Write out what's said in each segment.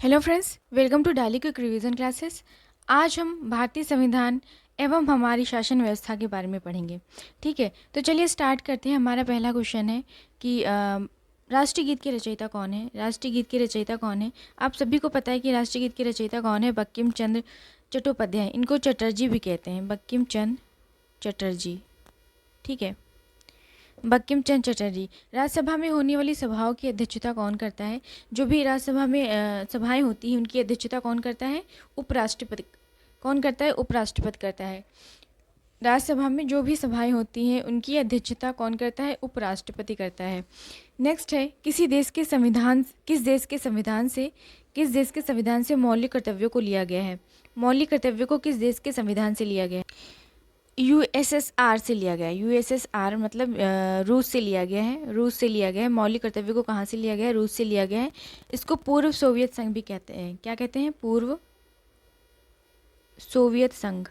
Hello friends, welcome to डाली quick revision classes. आज हम भारतीय संविधान एवं हमारी शासन व्यवस्था के बारे में पढ़ेंगे। ठीक है, तो चलिए स्टार्ट करते हैं। हमारा पहला क्वेश्चन है कि राष्ट्रीय गीत के रचयिता कौन है। राष्ट्रीय गीत के रचयिता कौन है? आप सभी को पता है कि राष्ट्रीय गीत के रचयिता कौन है। बंकिम चंद्र चट्टोपाध्याय, इनको चटर्जी भी कहते हैं। बंकिम चंद्र चटर्जी। ठीक है, बंकिम चंद्र चटर्जी। राज्यसभा में होने वाली सभाओं की अध्यक्षता कौन करता है? जो भी राज्यसभा में सभाएं होती हैं उनकी अध्यक्षता कौन करता है? उपराष्ट्रपति। कौन करता है? उपराष्ट्रपति करता है। राज्यसभा में जो भी सभाएं होती हैं उनकी अध्यक्षता कौन करता है? उपराष्ट्रपति करता है। नेक्स्ट है, किस देश के संविधान से मौलिक कर्तव्यों को लिया गया है? मौलिक कर्तव्यों को किस देश के संविधान से लिया गया है? यूएसएसआर से लिया गया है। यूएसएसआर मतलब रूस से लिया गया है। रूस से लिया गया है। मौलिक कर्तव्य को कहाँ से लिया गया है? रूस से लिया गया है। इसको पूर्व सोवियत संघ भी कहते हैं। क्या कहते हैं? पूर्व सोवियत संघ।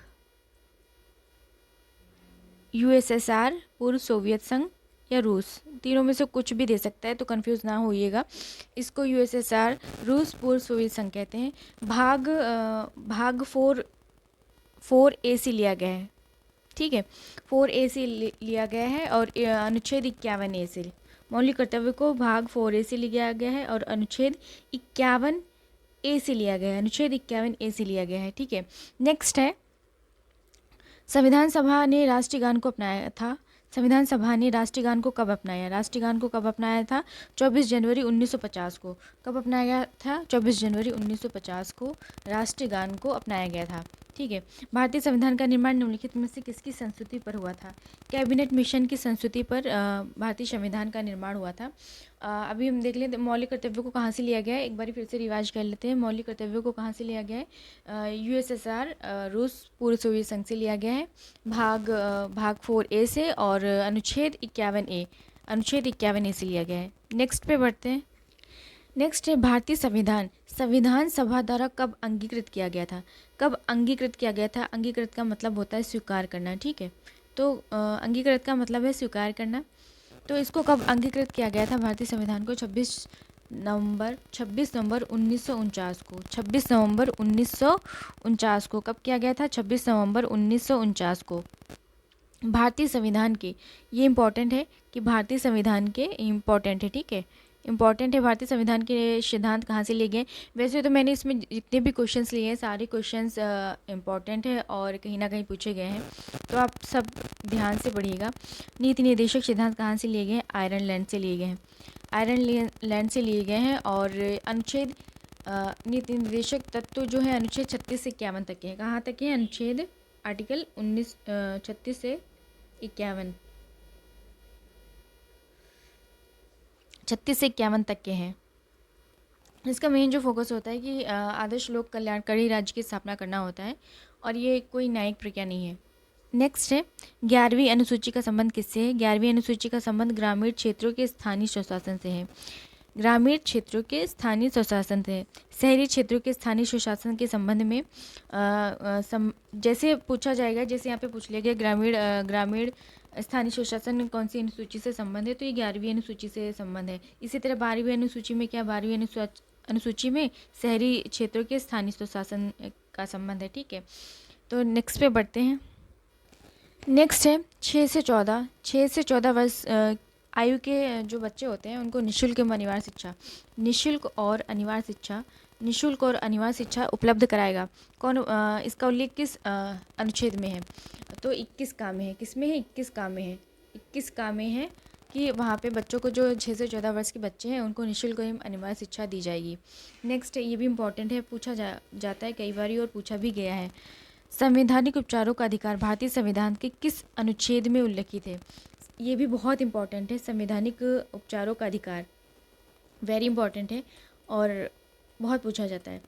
यूएसएसआर, पूर्व सोवियत संघ या रूस, तीनों में से कुछ भी दे सकता है, तो कंफ्यूज ना होइएगा। इसको यूएसएसआर, रूस, पूर्व सोवियत संघ कहते हैं। भाग 4A से लिया गया है। ठीक है, 4A से लिया गया है और अनुच्छेद 51A से। मौलिक कर्तव्य को भाग 4A से लिया गया है और अनुच्छेद 51A से लिया गया है। अनुच्छेद 51A से लिया गया है। ठीक है, नेक्स्ट है, संविधान सभा ने राष्ट्रीय गान को अपनाया था। संविधान सभा ने राष्ट्रीय गान को कब अपनाया? राष्ट्रीय गान को कब अपनाया था? 24 जनवरी 1950 को। कब अपनाया गया था? 24 जनवरी 1950 को राष्ट्रीय गान को अपनाया गया था। ठीक है, भारतीय संविधान का निर्माण निम्नलिखित में से किसकी संस्तुति पर हुआ था? कैबिनेट मिशन की संस्तुति पर भारतीय संविधान का निर्माण हुआ था। अभी हम देख लेते मौलिक कर्तव्यों को कहाँ से लिया गया है। एक बार फिर से रिवाइज कर लेते हैं। मौलिक कर्तव्यों को कहाँ से लिया गया है? यूएसएसआर, रूस, पूर्व सोवियत संघ से लिया गया है। भाग 4A से और अनुच्छेद 51A से लिया गया है। नेक्स्ट पे बढ़ते हैं। नेक्स्ट है, भारतीय संविधान संविधान सभा द्वारा कब अंगीकृत किया गया था? कब अंगीकृत किया गया था? अंगीकृत का मतलब होता है स्वीकार करना। ठीक है, तो अंगीकृत का मतलब है स्वीकार करना। तो इसको कब अंगीकृत किया गया था भारतीय संविधान को? 26 नवंबर 1949 को। 26 नवंबर 1949 को कब किया गया था? 26 नवंबर 1949 को। भारतीय संविधान के, ये इम्पॉर्टेंट है कि भारतीय संविधान के इम्पॉर्टेंट है। ठीक है, इम्पॉर्टेंट है। भारतीय संविधान के सिद्धांत कहाँ से लिए गए? वैसे तो मैंने इसमें जितने भी क्वेश्चंस लिए हैं सारे क्वेश्चंस इम्पॉर्टेंट है और कहीं ना कहीं पूछे गए हैं, तो आप सब ध्यान से पढ़िएगा। नीति निर्देशक सिद्धांत कहाँ से लिए गए हैं? आयरलैंड से लिए गए हैं। आयरलैंड से लिए गए हैं। और अनुच्छेद नीति निर्देशक तत्व जो है अनुच्छेद 36 से 51 तक के हैं। कहाँ तक है? अनुच्छेद आर्टिकल 36 से 51, 36 से 51 तक के हैं। इसका मेन जो फोकस होता है कि आदर्श लोक कल्याणकारी राज्य की स्थापना करना होता है और ये कोई न्यायिक प्रक्रिया नहीं है। नेक्स्ट है, 11वीं अनुसूची का संबंध किससे है? 11वीं अनुसूची का संबंध ग्रामीण क्षेत्रों के स्थानीय स्वशासन से है। ग्रामीण क्षेत्रों के स्थानीय स्वशासन से है। शहरी क्षेत्रों के स्थानीय स्वशासन के संबंध में जैसे पूछा जाएगा, जैसे यहाँ पे पूछ लिया गया ग्रामीण स्थानीय स्वशासन कौन सी अनुसूची से संबंध है, तो ये 11वीं अनुसूची से संबंध है। इसी तरह 12वीं अनुसूची में क्या? 12वीं अनुसूची में शहरी क्षेत्रों के स्थानीय स्वशासन का संबंध है। ठीक है, तो नेक्स्ट पे बढ़ते हैं। नेक्स्ट है 6 से 14 वर्ष आयु के जो बच्चे होते हैं उनको निःशुल्क एवं अनिवार्य शिक्षा, निःशुल्क और अनिवार्य शिक्षा उपलब्ध कराएगा कौन? इसका उल्लेख किस अनुच्छेद में है? तो 21 का में है। किस में है? 21 का में है। 21 का में है कि वहाँ पे बच्चों को जो 6 से 14 वर्ष के बच्चे हैं उनको निःशुल्क एवं अनिवार्य शिक्षा दी जाएगी। नेक्स्ट है, ये भी इम्पॉर्टेंट है, पूछा जाता है कई बार और पूछा भी गया है। संवैधानिक उपचारों का अधिकार भारतीय संविधान के किस अनुच्छेद में उल्लिखित है? ये भी बहुत इंपॉर्टेंट है। संवैधानिक उपचारों का अधिकार वेरी इंपॉर्टेंट है और बहुत पूछा जाता है।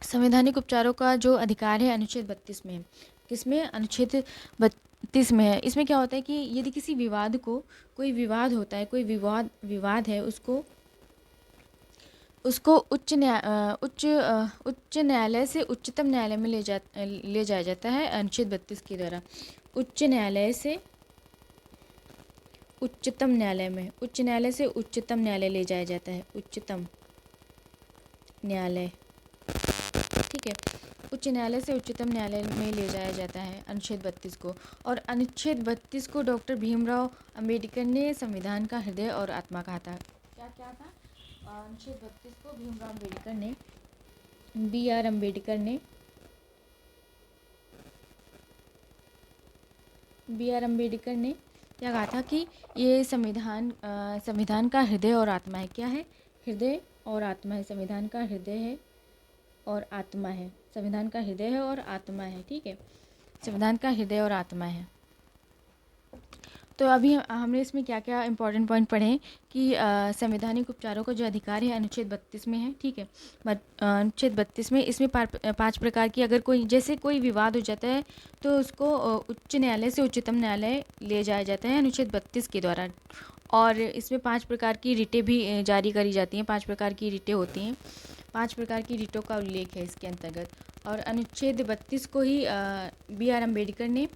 संवैधानिक उपचारों का जो अधिकार है अनुच्छेद 32 में है। किसमें? अनुच्छेद 32 में है। इसमें क्या होता है कि यदि किसी विवाद को, कोई विवाद होता है, कोई विवाद है, उसको उच्च न्यायालय से उच्चतम न्यायालय में ले जाया जाता है अनुच्छेद 32 के द्वारा। उच्च न्यायालय से उच्चतम न्यायालय ले जाया जाता है। उच्चतम न्यायालय, ठीक है। उच्च न्यायालय से उच्चतम न्यायालय में ले जाया जाता है अनुच्छेद 32 को। और अनुच्छेद 32 को डॉक्टर भीमराव अंबेडकर ने संविधान का हृदय और आत्मा कहा था। क्या क्या था? अनुच्छेद 32 को भीमराव अंबेडकर ने, B.R. अम्बेडकर ने, B.R. अम्बेडकर ने क्या कहा था कि ये संविधान का हृदय और आत्मा है। क्या है? हृदय और आत्मा है। संविधान का हृदय है और आत्मा है। संविधान का हृदय है और आत्मा है, ठीक है। संविधान का हृदय और आत्मा है। तो अभी हमने इसमें क्या क्या इंपॉर्टेंट पॉइंट पढ़े हैं कि संवैधानिक उपचारों का जो अधिकार है अनुच्छेद 32 में है, ठीक है। अनुच्छेद 32 में इसमें 5 प्रकार की, अगर कोई जैसे कोई विवाद हो जाता है तो उसको उच्च न्यायालय से उच्चतम न्यायालय ले जाया जाता है अनुच्छेद 32 के द्वारा। और इसमें 5 प्रकार की रिटें भी जारी करी जाती हैं। 5 प्रकार की रिटें होती हैं। 5 प्रकार की रिटों का उल्लेख है इसके अंतर्गत। और अनुच्छेद 32 को ही B.R. अम्बेडकर ने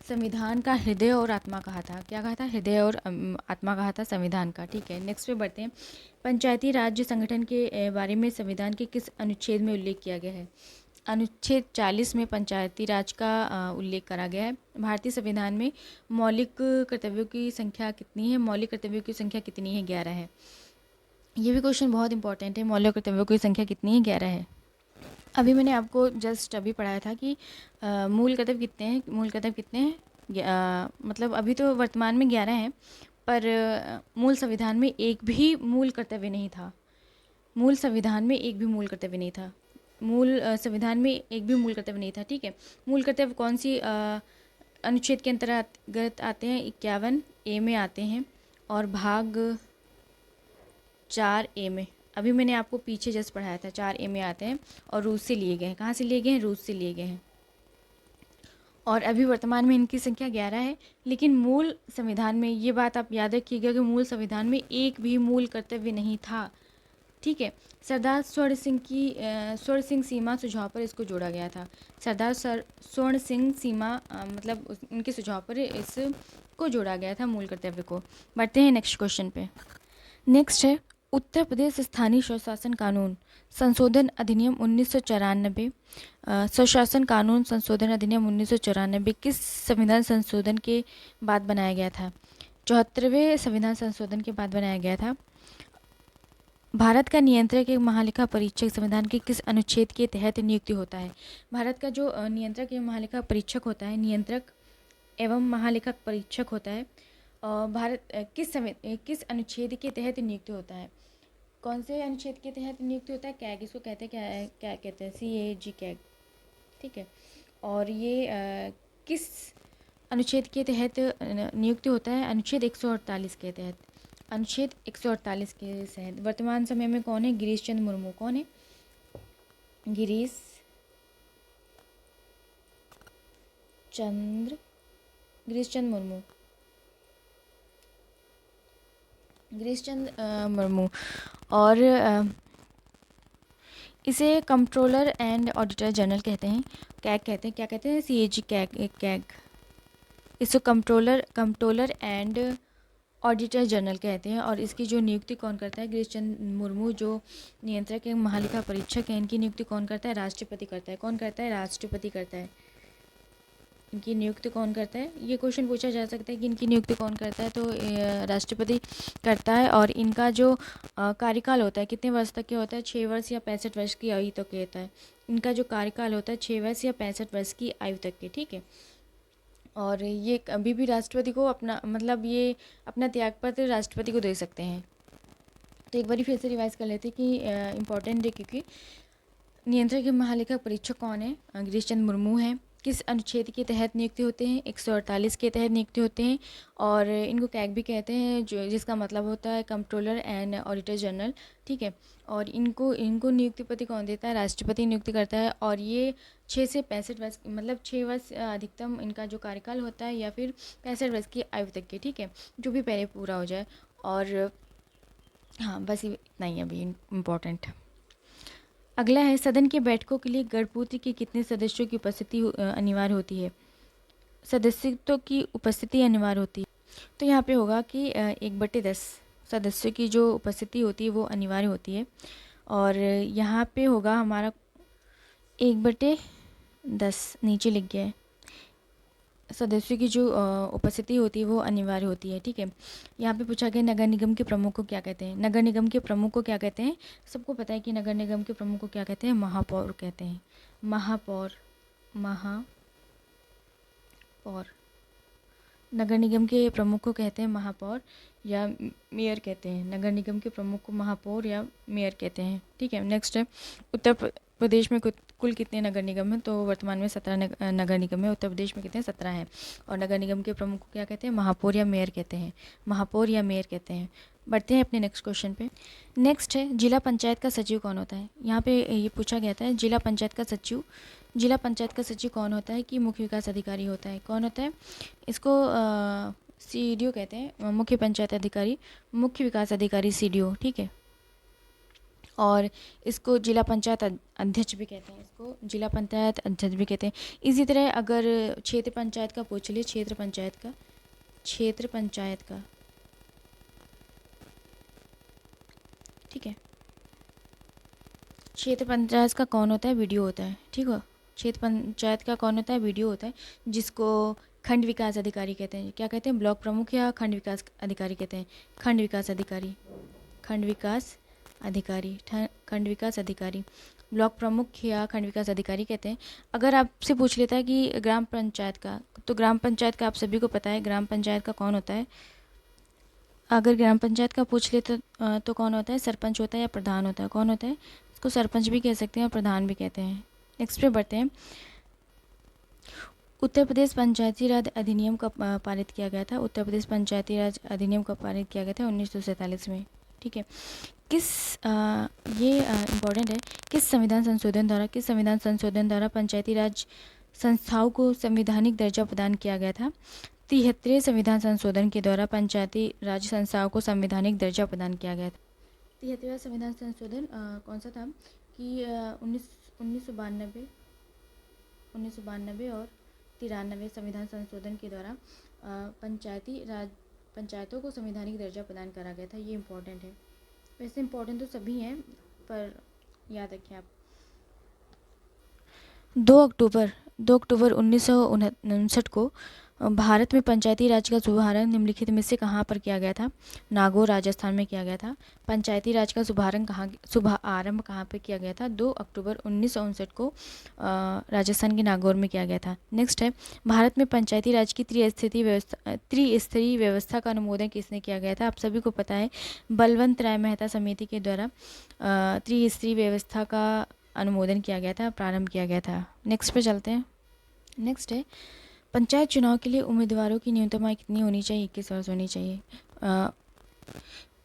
संविधान का हृदय और आत्मा कहा था। क्या कहा था? हृदय और आत्मा कहा था संविधान का, ठीक है। नेक्स्ट पे बढ़ते हैं। पंचायती राज्य संगठन के बारे में संविधान के किस अनुच्छेद में उल्लेख किया गया है? अनुच्छेद 40 में पंचायती राज का उल्लेख करा गया है। भारतीय संविधान में मौलिक कर्तव्यों की संख्या कितनी है? मौलिक कर्तव्यों की संख्या कितनी है? 11 है। ये भी क्वेश्चन बहुत इंपॉर्टेंट है। मौलिक कर्तव्यों की संख्या कितनी है? 11 है। अभी मैंने आपको जस्ट अभी पढ़ाया था कि मूल कर्तव्य कितने हैं। मूल कर्तव्य कितने हैं? मतलब अभी तो वर्तमान में 11 हैं, पर मूल संविधान में एक भी मूल कर्तव्य नहीं था। मूल संविधान में एक भी मूल कर्तव्य नहीं था। मूल संविधान में एक भी मूल कर्तव्य नहीं था, ठीक है। मूल कर्तव्य कौन सी अनुच्छेद के अंतर्गत आते हैं? 51A में आते हैं और भाग 4A में। अभी मैंने आपको पीछे जस्ट पढ़ाया था, 4A में आते हैं और रूस से लिए गए हैं। कहाँ से लिए गए हैं? रूस से लिए गए हैं। और अभी वर्तमान में इनकी संख्या 11 है। लेकिन मूल संविधान में, ये बात आप याद रखिएगा कि मूल संविधान में एक भी मूल कर्तव्य नहीं था, ठीक है। सरदार स्वर्ण सिंह सीमा सुझाव पर इसको जोड़ा गया था। सरदार स्वर्ण सिंह सीमा मतलब उनके सुझाव पर इसको जोड़ा गया था मूल कर्तव्य को। बढ़ते हैं नेक्स्ट क्वेश्चन पे। नेक्स्ट है उत्तर प्रदेश स्थानीय स्वशासन कानून संशोधन अधिनियम 1994। स्वशासन कानून संशोधन अधिनियम 1994 किस संविधान संशोधन के बाद बनाया गया था? 74वें संविधान संशोधन के बाद बनाया गया था। भारत का नियंत्रक एक महालेखा परीक्षक संविधान के किस अनुच्छेद के तहत नियुक्ति होता है? भारत का जो नियंत्रक एवं महालेखा परीक्षक होता है, नियंत्रक एवं महालेखा परीक्षक होता है, भारत किस अनुच्छेद के तहत नियुक्त होता है? कौन से अनुच्छेद के तहत नियुक्त होता है? कैग इसको कहते हैं। क्या कहते हैं? CAG कैग, ठीक है। और ये किस अनुच्छेद के तहत नियुक्त होता है? अनुच्छेद 148 के तहत। अनुच्छेद 148 के तहत। वर्तमान समय में कौन है? गिरीश चंद्र मुर्मू। कौन है? गिरीश चंद्र मुर्मू। गिरीश चंद्र मुर्मू। और इसे कंट्रोलर एंड ऑडिटर जनरल कहते हैं। कैग कहते हैं। क्या कहते हैं? CAG CAG. इसको कंट्रोलर एंड ऑडिटर जनरल कहते हैं। और इसकी जो नियुक्ति कौन करता है? गिरीश चंद्र मुर्मू जो नियंत्रक एवं महालेखा परीक्षक हैं, इनकी नियुक्ति कौन करता है? राष्ट्रपति करता है। कौन करता है? राष्ट्रपति करता है। इनकी नियुक्ति कौन करता है? ये क्वेश्चन पूछा जा सकता है कि इनकी नियुक्ति कौन करता है, तो राष्ट्रपति करता है। और इनका जो कार्यकाल होता है कितने वर्ष तक के होता है? 6 वर्ष या 65 वर्ष की आयु तक के होता है। इनका जो कार्यकाल होता है 6 वर्ष या 65 वर्ष की आयु तक के, ठीक है। और ये कभी भी राष्ट्रपति को अपना मतलब ये अपना त्यागपत्र राष्ट्रपति को दे सकते हैं। तो एक बार फिर से रिवाइज कर लेते हैं कि इम्पोर्टेंट है, क्योंकि नियंत्रक के महालेखा परीक्षक कौन है? गिरीश चंद्र मुर्मू हैं। किस अनुच्छेद के तहत नियुक्ति होते हैं? 148 के तहत नियुक्ति होते हैं। और इनको कैग भी कहते हैं, जो जिसका मतलब होता है कंट्रोलर एंड ऑडिटर जनरल, ठीक है। और इनको नियुक्ति पति कौन देता है? राष्ट्रपति नियुक्ति करता है। और ये 6 से 65 वर्ष मतलब 6 वर्ष अधिकतम इनका जो कार्यकाल होता है, या फिर 65 वर्ष की आयु तक के, ठीक है, जो भी पहले पूरा हो जाए। और हाँ, बस इतना ही अभी इम्पोर्टेंट। अगला है सदन के बैठकों के लिए गणपूर्ति के कितने सदस्यों की उपस्थिति अनिवार्य होती है? सदस्यों की उपस्थिति अनिवार्य होती है। तो यहाँ पे होगा कि 1/10 सदस्यों की जो उपस्थिति होती है वो अनिवार्य होती है। और यहाँ पे होगा हमारा 1/10, नीचे लिख गया है। सदस्यों की जो उपस्थिति होती है वो अनिवार्य होती है, ठीक है। यहाँ पे पूछा गया नगर निगम के प्रमुख को क्या कहते हैं। नगर निगम के प्रमुख को क्या कहते हैं, सबको पता है कि नगर निगम के प्रमुख को क्या कहते हैं, महापौर कहते हैं। महापौर, महापौर नगर निगम के प्रमुख को कहते हैं महापौर या मेयर कहते हैं। नगर निगम के प्रमुख को महापौर या मेयर कहते हैं, ठीक है। नेक्स्ट है, उत्तर प्रदेश में कुल कितने नगर निगम हैं, तो वर्तमान में 17 नगर निगम है। उत्तर प्रदेश में कितने, 17 हैं। और नगर निगम के प्रमुख को क्या कहते हैं, महापौर या मेयर कहते हैं। महापौर या मेयर कहते हैं। बढ़ते हैं अपने नेक्स्ट क्वेश्चन पे। नेक्स्ट है, जिला पंचायत का सचिव कौन होता है। यहाँ पे ये पूछा गया था, जिला पंचायत का सचिव कौन होता है, कि मुख्य विकास अधिकारी होता है। कौन होता है, इसको CDO कहते हैं, मुख्य पंचायत अधिकारी, मुख्य विकास अधिकारी CDO, ठीक है। और इसको जिला पंचायत अध्यक्ष भी कहते हैं, इसको जिला पंचायत अध्यक्ष भी कहते हैं। इसी तरह अगर क्षेत्र पंचायत का पूछ लिए, क्षेत्र पंचायत का, ठीक है। क्षेत्र पंचायत का कौन होता है, BDO होता है, ठीक है। क्षेत्र पंचायत का कौन होता है, BDO होता है, जिसको खंड विकास अधिकारी कहते हैं। क्या कहते हैं, ब्लॉक प्रमुख या खंड विकास अधिकारी कहते हैं। खंड विकास अधिकारी, ब्लॉक प्रमुख या खंड विकास अधिकारी कहते हैं। अगर आपसे पूछ लेता है कि ग्राम पंचायत का, तो ग्राम पंचायत का आप सभी को पता है, ग्राम पंचायत का कौन होता है। अगर ग्राम पंचायत का पूछ लेता तो कौन होता है, सरपंच होता है या प्रधान होता है। कौन होता है, इसको सरपंच भी कह सकते हैं और प्रधान भी कहते हैं। नेक्स्ट पे बढ़ते हैं। उत्तर प्रदेश पंचायती राज अधिनियम कब पारित किया गया था। उत्तर प्रदेश पंचायती राज अधिनियम कब पारित किया गया था, 1947 में, ठीक है। ये इम्पोर्टेंट है, किस संविधान संशोधन द्वारा पंचायती राज संस्थाओं को संवैधानिक दर्जा प्रदान किया गया था। 73वें संविधान संशोधन के द्वारा पंचायती राज संस्थाओं को संवैधानिक दर्जा प्रदान किया गया था। 73वां संविधान संशोधन कौन सा था, कि 1992 और 93 संविधान संशोधन के द्वारा पंचायतों को संवैधानिक दर्जा प्रदान करा गया था। ये इम्पोर्टेंट है, वैसे इम्पोर्टेंट तो सभी हैं पर याद रखें आप। 2 अक्टूबर 1959 को भारत में पंचायती राज का शुभारंभ निम्नलिखित में से कहाँ पर किया गया था। नागौर, राजस्थान में किया गया था। पंचायती राज का शुभारंभ कहाँ पे किया गया था, 2 अक्टूबर 1959 को राजस्थान के नागौर में किया गया था। नेक्स्ट है, भारत में पंचायती राज की त्रिस्तरीय व्यवस्था का अनुमोदन किसने किया गया था। आप सभी को पता है, बलवंत राय मेहता समिति के द्वारा त्रिस्तरीय व्यवस्था का अनुमोदन किया गया था, प्रारंभ किया गया था। नेक्स्ट पे चलते हैं। नेक्स्ट है, पंचायत चुनाव के लिए उम्मीदवारों की न्यूनतम आयु कितनी होनी चाहिए, 21 वर्ष होनी चाहिए।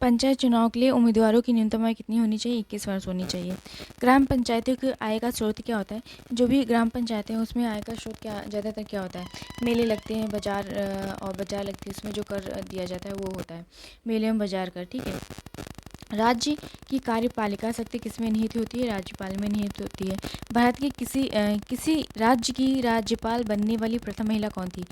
पंचायत चुनाव के लिए उम्मीदवारों की न्यूनतम आयु कितनी होनी चाहिए, 21 वर्ष होनी चाहिए। ग्राम पंचायतों की आय का स्रोत क्या होता है। जो भी ग्राम पंचायतें हैं उसमें आय का स्रोत ज़्यादातर क्या होता है, मेले लगते हैं, बाजार लगती है, उसमें जो कर दिया जाता है वो होता है मेले में बाजार कर, ठीक है। राज्य की कार्यपालिका शक्ति किसमें निहित होती है, राज्यपाल में निहित होती है। भारत की किसी राज्य की राज्यपाल बनने वाली प्रथम महिला कौन थी।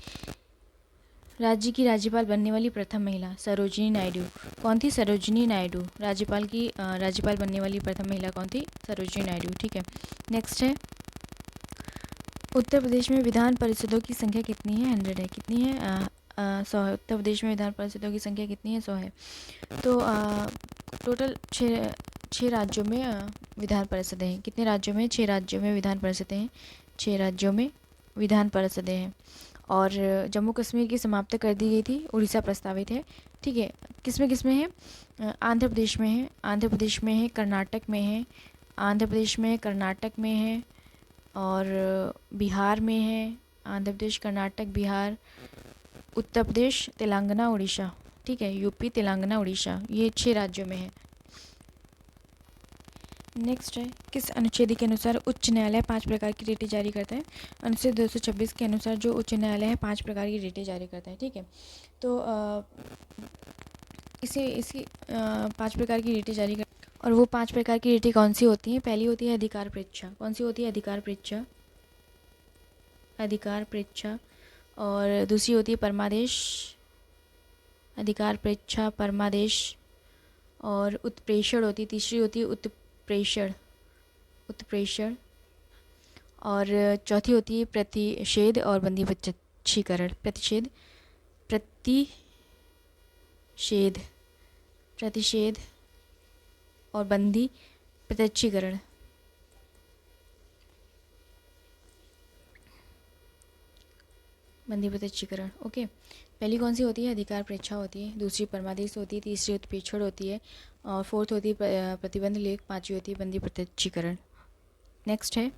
राज्य की राज्यपाल बनने वाली प्रथम महिला सरोजिनी नायडू। कौन थी, सरोजिनी नायडू। राज्यपाल बनने वाली प्रथम महिला कौन थी, सरोजिनी नायडू, ठीक है। नेक्स्ट है, उत्तर प्रदेश में विधान परिषदों की संख्या कितनी है, 100 है। कितनी है, 100 है। उत्तर प्रदेश में विधान परिषदों की संख्या कितनी है, 100 है। तो टोटल 6 राज्यों में विधान परिषदें हैं। कितने राज्यों में, 6 राज्यों में विधान परिषदें हैं। 6 राज्यों में विधान परिषदें हैं। और जम्मू कश्मीर की समाप्त कर दी गई थी, उड़ीसा प्रस्तावित है, ठीक है। किसमें है, आंध्र प्रदेश में है, कर्नाटक में है, आंध्र प्रदेश में, कर्नाटक में है, और बिहार में है। आंध्र प्रदेश, कर्नाटक, बिहार, उत्तर प्रदेश, तेलंगाना, उड़ीसा, ठीक है। यूपी, तेलंगाना, उड़ीसा, ये 6 राज्यों में है। नेक्स्ट है, किस अनुच्छेद के अनुसार उच्च न्यायालय 5 प्रकार की रेटें जारी करता है। अनुच्छेद 226 के अनुसार जो उच्च न्यायालय है 5 प्रकार की रेटें जारी करता है, ठीक है। तो इसकी 5 प्रकार की रेटें जारी कर, और वो 5 प्रकार की रेटें कौन सी होती हैं। पहली होती है अधिकार परीक्षा। कौन सी होती है, अधिकार परीक्षा। और दूसरी होती है परमादेश, अधिकार परीक्षा, परमादेश। और उत्प्रेषण होती है, तीसरी होती है उत्प्रेषण, उत्प्रेषण। और चौथी होती है प्रतिषेध और बंदी प्रत्यक्षीकरण। प्रतिषेध, प्रतिषेध, प्रतिषेध और बंदी प्रत्यक्षीकरण। बंदी प्रत्यक्षीकरण, ओके। पहली कौन सी होती है? अधिकार परीक्षा होती है। दूसरी परमादेश होती है। तीसरी उत्प्रेषण होती है। और फोर्थ होती है प्रतिबंध लेख। पांचवी होती है बंदी प्रत्यक्षीकरण। नेक्स्ट है,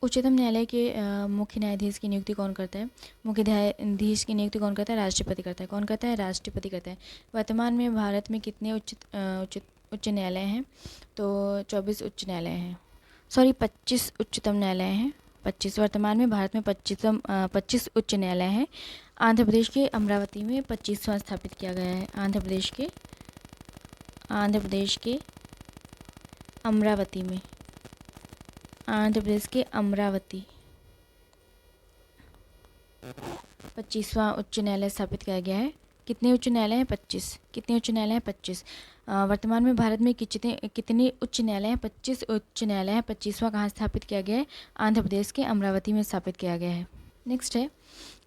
उच्चतम न्यायालय के मुख्य न्यायाधीश की नियुक्ति कौन करता है? मुख्य न्यायाधीश की नियुक्ति कौन करता है? राष्ट्रपति करता है। कौन करता है? राष्ट्रपति करता है। वर्तमान में भारत में कितने उच्च न्यायालय हैं? तो 24 उच्च न्यायालय हैं, सॉरी 25 उच्चतम न्यायालय हैं। 25, वर्तमान में भारत में 25 उच्च न्यायालय हैं। आंध्र प्रदेश के अमरावती में 25वां स्थापित किया गया है। आंध्र प्रदेश के अमरावती में, आंध्र प्रदेश के अमरावती 25वां उच्च न्यायालय स्थापित किया गया है। कितने उच्च न्यायालय हैं? 25। कितने उच्च न्यायालय हैं? 25। वर्तमान में भारत में कितने उच्च न्यायालय हैं? 25 उच्च न्यायालय हैं। 25वां कहाँ स्थापित किया गया है? आंध्र प्रदेश के अमरावती में स्थापित किया गया है। नेक्स्ट है,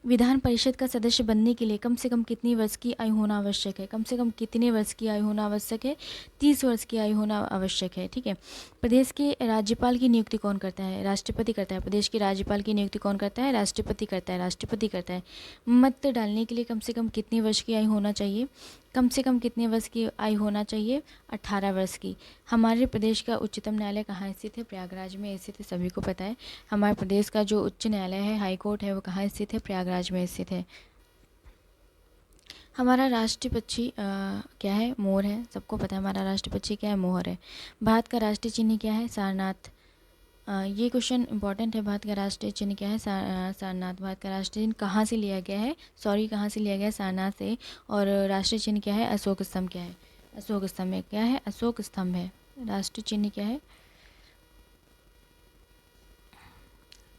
विधान परिषद का सदस्य बनने के लिए कम से कम कितनी वर्ष की आयु होना आवश्यक है? कम से कम कितने वर्ष की आयु होना आवश्यक है? 30 वर्ष की आयु होना आवश्यक है, ठीक है। प्रदेश के राज्यपाल की नियुक्ति कौन करता है? राष्ट्रपति करता है। प्रदेश के राज्यपाल की नियुक्ति कौन करता है? राष्ट्रपति करता है। राष्ट्रपति करता है। मत डालने के लिए कम से कम कितनी वर्ष की आयु होना चाहिए? कम से कम कितने वर्ष की आयु होना चाहिए? 18 वर्ष की। हमारे प्रदेश का उच्चतम न्यायालय कहाँ स्थित है? प्रयागराज में स्थित है, सभी को पता है। हमारे प्रदेश का जो उच्च न्यायालय है, हाई कोर्ट है, वो कहाँ स्थित है? प्रयागराज में स्थित है। हमारा राष्ट्रीय पक्षी क्या है? मोर है, सबको पता है हमारा राष्ट्रीय पक्षी क्या है? मोर है। भारत का राष्ट्रीय चिन्ह क्या है? सारनाथ। ये क्वेश्चन इंपॉर्टेंट है। भारत का राष्ट्रीय चिन्ह क्या है? सारनाथ। भारत का राष्ट्रीय चिन्ह कहाँ से लिया गया है? कहाँ से लिया गया है? सारनाथ से। और राष्ट्रीय चिन्ह क्या है? अशोक स्तंभ। क्या है? अशोक स्तंभ है। क्या है? अशोक स्तंभ है। राष्ट्रीय चिन्ह क्या है?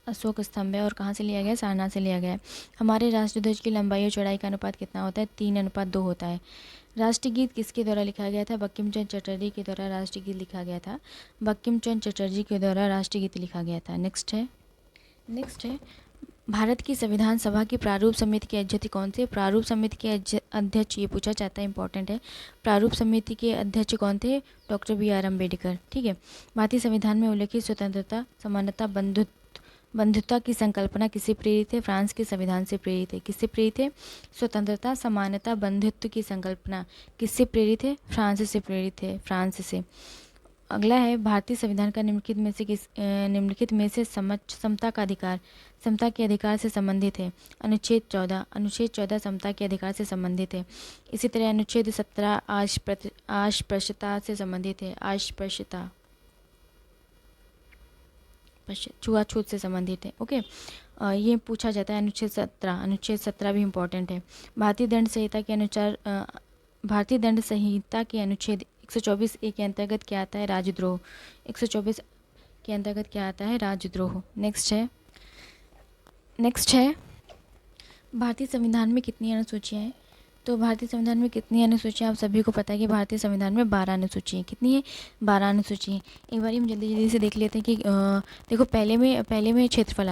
अशोक स्तंभ है। और कहाँ से लिया गया है? सारनाथ से लिया गया है। हमारे राष्ट्रध्वज की लंबाई और चौड़ाई का अनुपात कितना होता है? 3:2 होता है। राष्ट्रीय गीत किसके द्वारा लिखा गया था? बंकिम चंद्र चटर्जी के द्वारा राष्ट्रीय गीत लिखा गया था। बंकिम चंद्र चटर्जी के द्वारा राष्ट्रीय गीत लिखा गया था। नेक्स्ट है, भारत की संविधान सभा की प्रारूप समिति के अध्यक्ष कौन थे? प्रारूप समिति के अध्यक्ष, ये पूछा जाता है, इंपॉर्टेंट है। प्रारूप समिति के अध्यक्ष कौन थे? डॉक्टर BR अम्बेडकर, ठीक है। भारतीय संविधान में उल्लेखित स्वतंत्रता, समानता, बंधुता की संकल्पना किससे प्रेरित है? फ्रांस के संविधान से प्रेरित है। किससे प्रेरित है? स्वतंत्रता, समानता, बंधुत्व की संकल्पना किससे प्रेरित है? फ्रांस से प्रेरित है, फ्रांस से। अगला है, भारतीय संविधान का निम्नलिखित में से समता का अधिकार, समता के अधिकार से संबंधित है। अनुच्छेद 14 समता के अधिकार से संबंधित है। इसी तरह अनुच्छेद 17 अस्पृश्यता से संबंधित है। अस्पृश्यता, छुआछूत से संबंधित है, ओके। ये पूछा जाता है। अनुच्छेद 17 भी इम्पोर्टेंट है। भारतीय दंड संहिता के अनुच्छेद 124A के अंतर्गत क्या आता है? राजद्रोह। 124 के अंतर्गत क्या आता है? राजद्रोह। नेक्स्ट है, भारतीय संविधान में कितनी अनुसूचियाँ हैं? तो भारतीय संविधान में कितनी अनुसूचियाँ, आप सभी को पता है कि भारतीय संविधान में 12 अनुसूची हैं। कितनी है? 12 अनुसूची हैं। एक बार हम जल्दी से देख लेते हैं कि देखो, पहले में क्षेत्रफल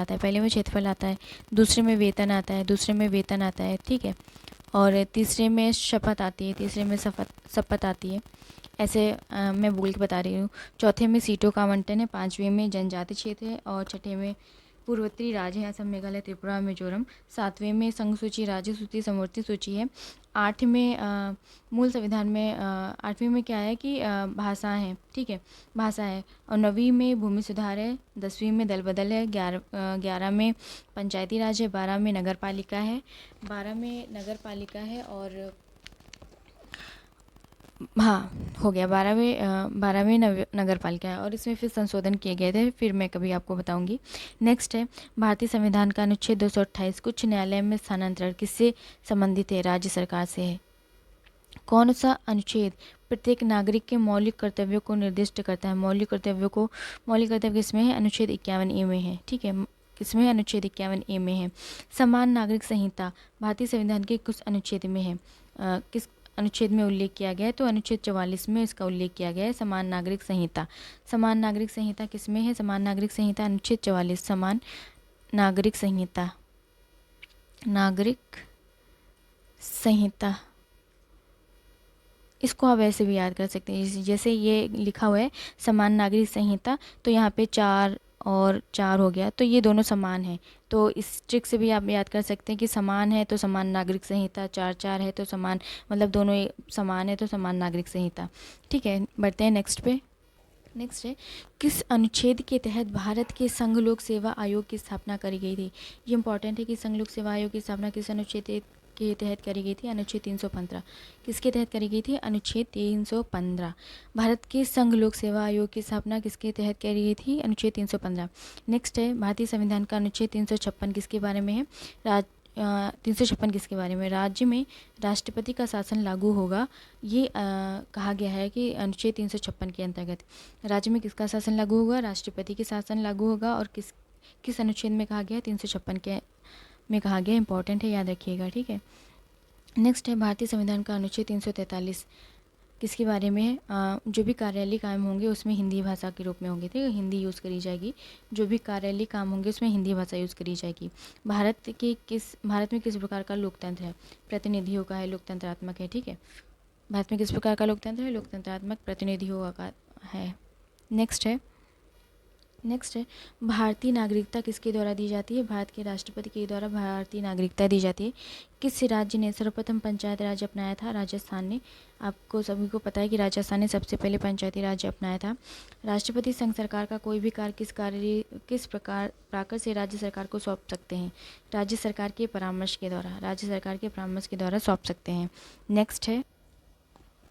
आता है, दूसरे में वेतन आता है, ठीक है। और तीसरे में शपथ आती है, शपथ आती है। ऐसे मैं बोल के बता रही हूँ। चौथे में सीटों का आवंटन है। पाँचवें में जनजाति क्षेत्र है। और छठे में पूर्वोत्तरी राज्य है, असम, मेघालय, त्रिपुरा, मिजोरम। सातवें में संघ सूची, राज्य सूची, समवर्ती सूची है। मूल संविधान में आठवीं में क्या है कि भाषा है, ठीक है, भाषा है। और 9वीं में भूमि सुधार है। 10वीं में दल बदल है। 11 में पंचायती राज है। 12 में नगर पालिका है। और हाँ, हो गया। 12वें नगर पालिका है। और इसमें फिर संशोधन किए गए थे, फिर मैं कभी आपको बताऊंगी। नेक्स्ट है, भारतीय संविधान का अनुच्छेद 228 उच्च न्यायालय में स्थानांतरण किससे संबंधित है? राज्य सरकार से है। कौन सा अनुच्छेद प्रत्येक नागरिक के मौलिक कर्तव्यों को निर्दिष्ट करता है? मौलिक कर्तव्य किसमें है? अनुच्छेद 51A में है, ठीक है। किसमें? अनुच्छेद 51A में है। समान नागरिक संहिता भारतीय संविधान के किस अनुच्छेद में है? अनुच्छेद में उल्लेख किया गया है, तो अनुच्छेद 44 में इसका उल्लेख किया गया है, समान नागरिक संहिता। समान नागरिक संहिता किस में है? समान नागरिक संहिता अनुच्छेद 44, समान नागरिक संहिता, नागरिक संहिता। इसको आप ऐसे भी याद कर सकते हैं, जैसे ये लिखा हुआ है समान नागरिक संहिता, तो यहाँ पे 4 और 4 हो गया, तो ये दोनों समान हैं। तो इस ट्रिक से भी आप याद कर सकते हैं कि समान है तो समान नागरिक संहिता, 4 है तो समान, मतलब दोनों समान है तो समान नागरिक संहिता। ठीक है, बढ़ते हैं नेक्स्ट पे। नेक्स्ट है, किस अनुच्छेद के तहत भारत के संघ लोक सेवा आयोग की स्थापना करी गई थी? ये इंपॉर्टेंट है कि संघ लोक सेवा आयोग की स्थापना किस अनुच्छेद के तहत करी गई थी? अनुच्छेद 315। किसके तहत करी गई थी? अनुच्छेद 315। भारत के संघ लोक सेवा आयोग की स्थापना किसके तहत करी गई थी? अनुच्छेद 315। नेक्स्ट है, भारतीय संविधान का अनुच्छेद 356 किसके बारे में है? 356 किसके बारे में? राज्य में राष्ट्रपति का शासन लागू होगा, ये कहा गया है कि अनुच्छेद 356 के अंतर्गत राज्य में किसका शासन लागू होगा? राष्ट्रपति के शासन लागू होगा। और किस अनुच्छेद में कहा गया? 356 के में कहा गया। इंपॉर्टेंट है, याद रखिएगा। ठीक है, नेक्स्ट है, भारतीय संविधान का अनुच्छेद 343 किसके बारे में है? जो भी कार्यालय काम होंगे उसमें हिंदी भाषा के रूप में होंगे, ठीक है, हिंदी यूज़ करी जाएगी। जो भी कार्यालय काम होंगे उसमें हिंदी भाषा यूज़ करी जाएगी। भारत में किस प्रकार का लोकतंत्र है? प्रतिनिधियों का है, लोकतंत्रात्मक है। ठीक है, भारत में किस प्रकार का लोकतंत्र है? लोकतंत्रात्मक, प्रतिनिधियों का है। नेक्स्ट है, भारतीय नागरिकता किसके द्वारा दी जाती है? भारत के राष्ट्रपति के द्वारा भारतीय नागरिकता दी जाती है। किस राज्य ने सर्वप्रथम पंचायत राज्य अपनाया था? राजस्थान ने। आपको सभी को पता है कि राजस्थान ने सबसे पहले पंचायती राज्य अपनाया था। राष्ट्रपति संघ सरकार का कोई भी कार्य किस प्रकार से राज्य सरकार को सौंप सकते हैं? राज्य सरकार के परामर्श के द्वारा सौंप सकते हैं। नेक्स्ट है,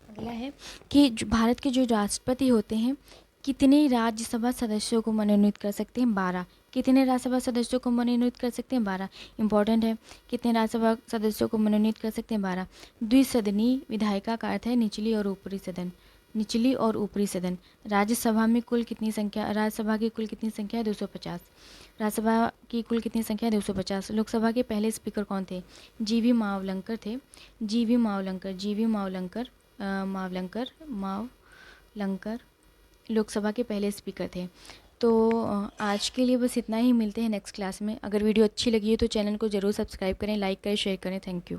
अगला है कि भारत के जो राष्ट्रपति होते हैं कितने राज्यसभा सदस्यों को मनोनीत कर सकते हैं? 12। कितने राज्यसभा सदस्यों को मनोनीत कर सकते हैं? 12। इंपॉर्टेंट है, कितने राज्यसभा सदस्यों को मनोनीत कर सकते हैं? 12। द्विसदनीय विधायिका का अर्थ है निचली और ऊपरी सदन। निचली और ऊपरी सदन। राज्यसभा की कुल कितनी संख्या है? 250। राज्यसभा की कुल कितनी संख्या है? 250। लोकसभा के पहले स्पीकर कौन थे? जीवी मावलंकर थे। जीवी मावलंकर लोकसभा के पहले स्पीकर थे। तो आज के लिए बस इतना ही, मिलते हैं नेक्स्ट क्लास में। अगर वीडियो अच्छी लगी है तो चैनल को ज़रूर सब्सक्राइब करें, लाइक करें, शेयर करें। Thank you.